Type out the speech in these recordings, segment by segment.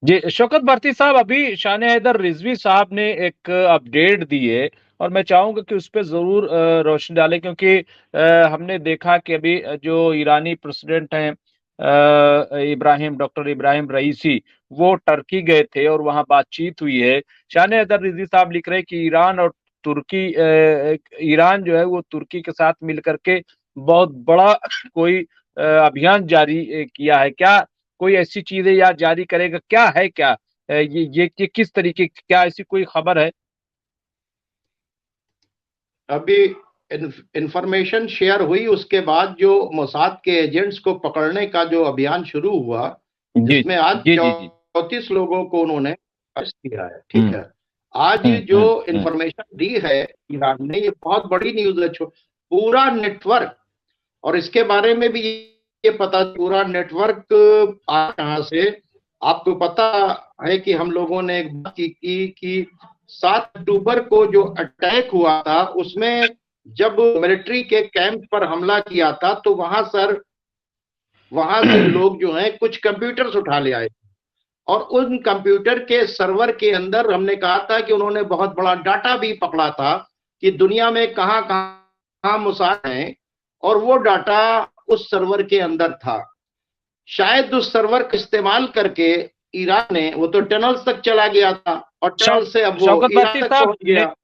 जी, शौकत भारती साहब, अभी शान हैदर रिजवी साहब ने एक अपडेट दी है और मैं चाहूँगा कि उस पे ज़रूर रोशनी डालें, क्योंकि हमने देखा कि अभी जो ईरानी प्रेसिडेंट हैं डॉक्टर इब्राहिम रईसी, वो टर्की गए थे और वहाँ बातचीत हुई है। शान हैदर रिजवी साहब लिख रहे हैं कि ईरान और तुर्की ईरान जो है वो तुर्की के साथ मिल कर के बहुत बड़ा कोई अभियान जारी किया है। क्या कोई ऐसी चीज़ें या जारी करेगा? क्या है क्या? ये किस तरीके की, क्या ऐसी कोई खबर है? अभी इंफॉर्मेशन शेयर हुई, उसके बाद जो मोसाद के एजेंट्स को पकड़ने का जो अभियान शुरू हुआ, जी, जिसमें आज जी, जी, जी। 34 लोगों को उन्होंने अरेस्ट किया है। ठीक हुँ, है, आज हुँ, जो हुँ, हुँ। इंफॉर्मेशन दी है ईरान ने, ये बहुत बड़ी न्यूज है। पूरा नेटवर्क, और इसके बारे में भी ये पता, पूरा नेटवर्क आ कहां से, आपको पता है कि हम लोगों ने एक बात की कि 7 अक्टूबर को जो अटैक हुआ था, उसमें जब मिलिट्री के कैंप पर हमला किया था, तो वहां से लोग जो हैं कुछ कंप्यूटर्स उठा ले आए, और उन कंप्यूटर के सर्वर के अंदर हमने कहा था कि उन्होंने बहुत बड़ा डाटा भी पकड़ा था कि दुनिया में कहां कहां मुसाद हैं, और वो डाटा उस सर्वर के अंदर था। शायद उस सर्वर का इस्तेमाल करके ईरान ने, वो तो टनल्स तक चला गया था, और शौ टनल से अब वो शौकत ईरान भारती तक साहब, पहुंच गया।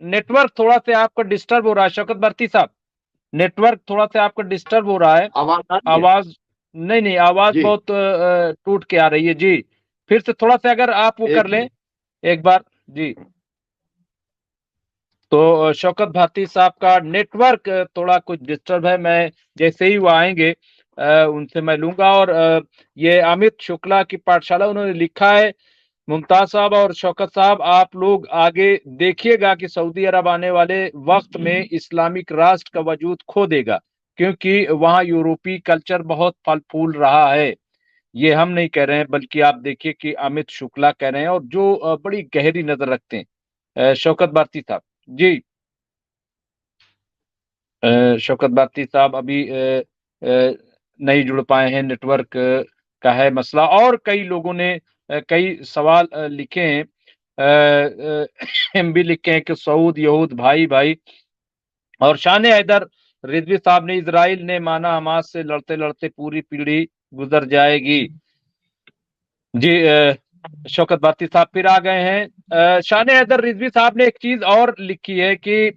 नेटवर्क थोड़ा-सा आपका डिस्टर्ब हो रहा है, शौकत भारती साहब। नेटवर्क थोड़ा-सा आपका डिस्टर्ब हो रहा है। आवाज आ रही है? आवाज़ नहीं, आवाज़ जी, बहुत टूट के आ रही है। जी, फिर से थोड़ा-सा अगर आप वो कर एक लें मिनट। एक बार। जी। तो शौकत भारती साहब का नेटवर्क थोड़ा कुछ डिस्टर्ब है। मैं जैसे ही वो आएँगे उनसे मैं लूँगा। और ये अमित शुक्ला की पाठशाला उन्होंने लिखा है, मुमताज़ साहब और शौकत साहब, आप लोग आगे देखिएगा कि सऊदी अरब आने वाले वक़्त में इस्लामिक राष्ट्र का वजूद खो देगा, क्योंकि वहाँ यूरोपीय कल्चर बहुत फल-फूल रहा है। ये हम नहीं कह रहे हैं, बल्कि आप देखिए कि अमित शुक्ला कह रहे हैं, और जो बड़ी गहरी नज़र रखते हैं। शौकत भारती साहब। जी। शौकत भारती साहब अभी नहीं जुड़ पाए हैं, नेटवर्क का है मसला। और कई लोगों ने कई सवाल लिखे हैं। हम भी लिखे हैं कि सऊद यहूद भाई-भाई। और शान हैदर रिजवी साहब ने, इज़राइल ने माना हमास से लड़ते-लड़ते पूरी पीढ़ी गुज़र जाएगी। जी, शौकत भारती साहब फिर आ गए हैं। शान हैदर रिजवी साहब ने एक चीज़ और लिखी है कि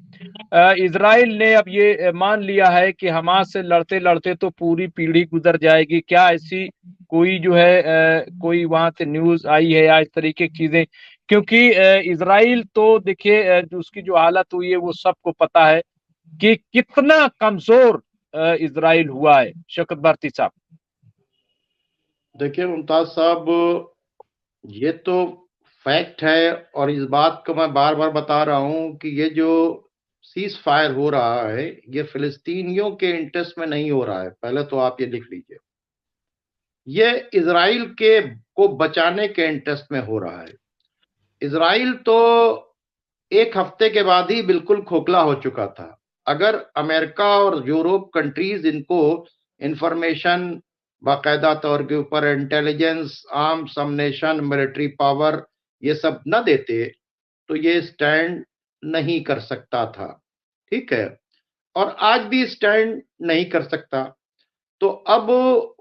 इज़राइल ने अब ये मान लिया है कि हमास से लड़ते-लड़ते तो पूरी पीढ़ी गुज़र जाएगी। क्या ऐसी कोई जो है कोई वहाँ से न्यूज़ आई है या इस तरीके की चीज़ें? क्योंकि इज़राइल तो देखिए जो उसकी जो हालत हुई है वो सबको पता है कि कितना कमज़ोर इज़राइल हुआ है। शौकत भारती साहब। देखिए मुमताज साहब, ये तो फैक्ट है, और इस बात को मैं बार बार बता रहा हूं कि ये जो सीज फायर हो रहा है, ये फिलिस्तीनियों के इंटरेस्ट में नहीं हो रहा है। पहले तो आप ये लिख लीजिए, ये इसराइल के को बचाने के इंटरेस्ट में हो रहा है। इसराइल तो एक हफ्ते के बाद ही बिल्कुल खोखला हो चुका था। अगर अमेरिका और यूरोप कंट्रीज इनको इंफॉर्मेशन, बाकायदा तौर के ऊपर इंटेलिजेंस, आर्म्स, अम्मुनिशन, मिलिट्री पावर, ये सब न देते, तो ये स्टैंड नहीं कर सकता था। ठीक है, और आज भी स्टैंड नहीं कर सकता। तो अब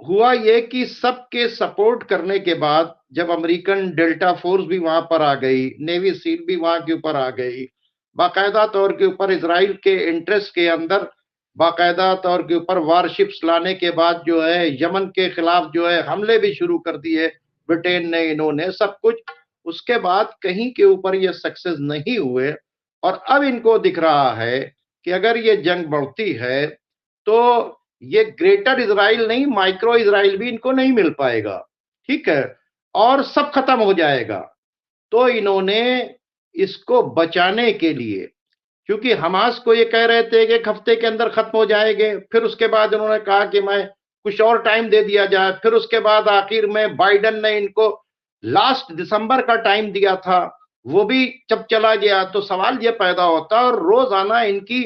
हुआ ये कि सबके सपोर्ट करने के बाद, जब अमेरिकन डेल्टा फोर्स भी वहां पर आ गई, नेवी सील भी वहां के ऊपर आ गई, बाकायदा तौर के ऊपर इसराइल के इंटरेस्ट के अंदर बाकायदा तौर के ऊपर वारशिप्स लाने के बाद जो है यमन के खिलाफ जो है हमले भी शुरू कर दिए ब्रिटेन ने, इन्होंने सब कुछ, उसके बाद कहीं के ऊपर ये सक्सेस नहीं हुए। और अब इनको दिख रहा है कि अगर ये जंग बढ़ती है, तो ये ग्रेटर इजराइल नहीं, माइक्रो इजराइल भी इनको नहीं मिल पाएगा। ठीक है, और सब खत्म हो जाएगा। तो इन्होंने इसको बचाने के लिए, क्योंकि हमास को ये कह रहे थे कि एक हफ्ते के अंदर खत्म हो जाएंगे, फिर उसके बाद उन्होंने कहा कि मैं कुछ और टाइम दे दिया जाए, फिर उसके बाद आखिर में बाइडन ने इनको लास्ट दिसंबर का टाइम दिया था, वो भी जब चला गया, तो सवाल ये पैदा होता है। और रोजाना इनकी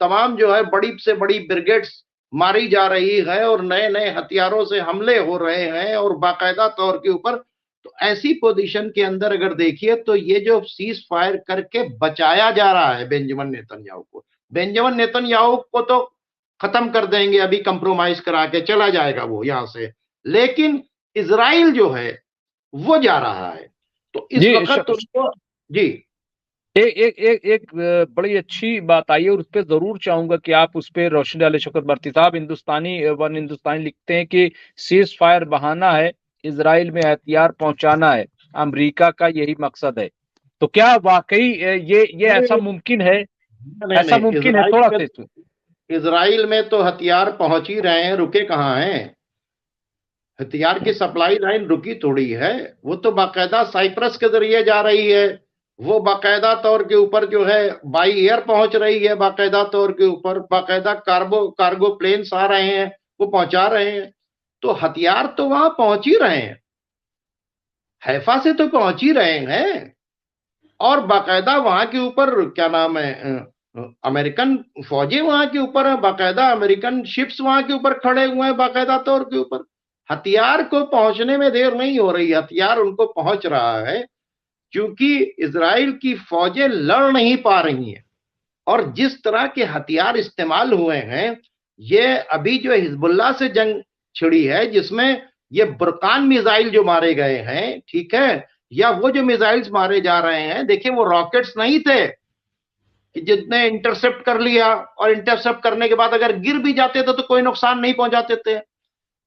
तमाम जो है बड़ी से बड़ी ब्रिगेड्स मारी जा रही है, और नए नए हथियारों से हमले हो रहे हैं, और बाकायदा तौर के ऊपर, तो ऐसी पोजीशन के अंदर अगर देखिए तो ये जो सीज फायर करके बचाया जा रहा है बेंजामिन नेतन्याहू को, बेंजामिन नेतन्याहू को तो खत्म कर देंगे अभी, कंप्रोमाइज करा के चला जाएगा वो यहां से, लेकिन इजराइल जो है वो जा रहा है। तो इस जी वक्त उनको जी एक बड़ी अच्छी बात आई है और उस पर जरूर चाहूंगा कि आप उस पर रोशनी डालें शौकत भारती साहब। हिंदुस्तानी लिखते हैं कि सीज फायर बहाना है, इजराइल में हथियार पहुंचाना है, अमेरिका का यही मकसद है। तो क्या वाकई ये ऐसा मुमकिन है? नहीं ऐसा नहीं, मुमकिन है? थोड़ा सा इसमें इजराइल में तो हथियार पहुंच ही रहे हैं, रुके कहाँ हैं? हथियार की सप्लाई लाइन रुकी थोड़ी है, वो तो बाकायदा साइप्रस के जरिए जा रही है, वो बाकायदा तौर के ऊपर जो है बाई एयर पहुंच रही है, बाकायदा तौर के ऊपर बाकायदा कार्गो प्लेन्स आ रहे हैं, वो पहुंचा रहे हैं। तो हथियार तो वहां पहुंच ही रहे हैं, हैफा से तो पहुंच ही रहे हैं, और बाकायदा वहां के ऊपर क्या नाम है, अमेरिकन फौजी वहां के ऊपर है, बाकायदा अमेरिकन शिप्स वहां के ऊपर खड़े हुए हैं बाकायदा तौर के ऊपर। हथियार को पहुंचने में देर नहीं हो रही, हथियार उनको पहुंच रहा है, क्योंकि इजराइल की फौजें लड़ नहीं पा रही हैं। और जिस तरह के हथियार इस्तेमाल हुए हैं, ये अभी जो हिजबुल्लाह से जंग छिड़ी है, जिसमें ये बुरकान मिसाइल जो मारे गए हैं, ठीक है, या वो जो मिसाइल्स मारे जा रहे हैं, देखिए वो रॉकेट्स नहीं थे कि जितने इंटरसेप्ट कर लिया, और इंटरसेप्ट करने के बाद अगर गिर भी जाते थे तो कोई नुकसान नहीं पहुंचाते थे।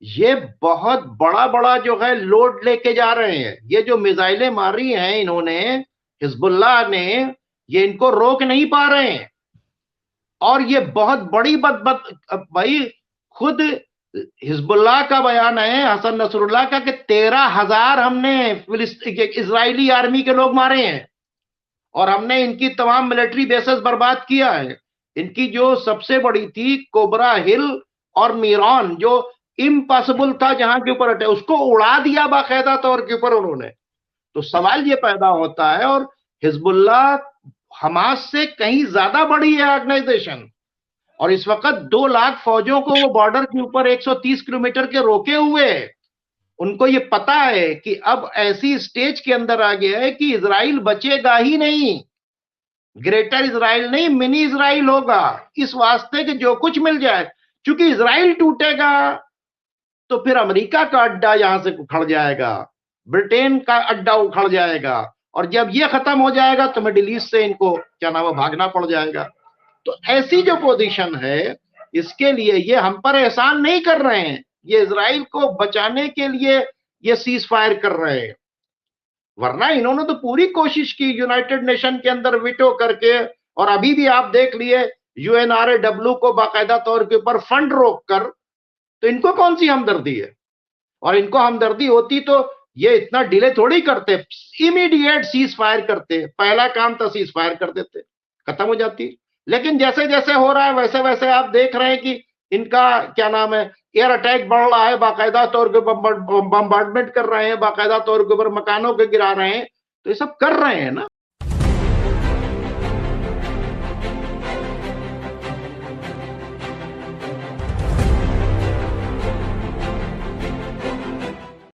ये बहुत बड़ा बड़ा जो है लोड लेके जा रहे हैं। ये जो मिसाइलें मारी हैं इन्होंने, हिजबुल्लाह ने, ये इनको रोक नहीं पा रहे हैं। और ये बहुत बड़ी भाई, खुद हिजबुल्लाह का बयान है, हसन नसरुल्लाह का, कि 13,000 हमने इजरायली आर्मी के लोग मारे हैं, और हमने इनकी तमाम मिलिट्री बेसेस बर्बाद किया है। इनकी जो सबसे बड़ी थी कोबरा हिल और मीरॉन, जो इम्पॉसिबल था जहां के ऊपर अटैक, उसको उड़ा दिया बाकायदा तौर के ऊपर उन्होंने। तो सवाल ये पैदा होता है, और हिजबुल्लाह हमास से कहीं ज्यादा बड़ी है ऑर्गेनाइजेशन, और इस वक्त 2 लाख फौजों को वो बॉर्डर के ऊपर 130 किलोमीटर के रोके हुए है। उनको ये पता है कि अब ऐसी स्टेज के अंदर आ गया है कि इजराइल बचेगा ही नहीं, ग्रेटर इजराइल नहीं, मिनी इजराइल होगा, इस वास्ते कि जो कुछ मिल जाए, क्योंकि इजराइल टूटेगा तो फिर अमेरिका का अड्डा यहां से उखड़ जाएगा, ब्रिटेन का अड्डा उखड़ जाएगा, और जब ये खत्म हो जाएगा तो मिडिल ईस्ट से इनको क्या नाम है भागना पड़ जाएगा। तो ऐसी जो पोजीशन है, इसके लिए ये हम पर एहसान नहीं कर रहे हैं, ये इजराइल को बचाने के लिए ये सीज फायर कर रहे हैं। वरना इन्होंने तो पूरी कोशिश की यूनाइटेड नेशन के अंदर विटो करके, और अभी भी आप देख लिए UNRAW को बाकायदा तौर के ऊपर फंड रोक कर, तो इनको कौन सी हमदर्दी है? और इनको हमदर्दी होती तो ये इतना डिले थोड़ी करते, इमीडिएट सीज फायर करते, पहला काम था सीज फायर कर देते, खत्म हो जाती। लेकिन जैसे जैसे हो रहा है वैसे वैसे आप देख रहे हैं कि इनका क्या नाम है एयर अटैक बढ़ रहा है, बाकायदा तौर के बम्बार्डमेंट कर रहे हैं, बाकायदा तौर के ऊपर मकानों के गिरा रहे हैं, तो ये सब कर रहे हैं ना।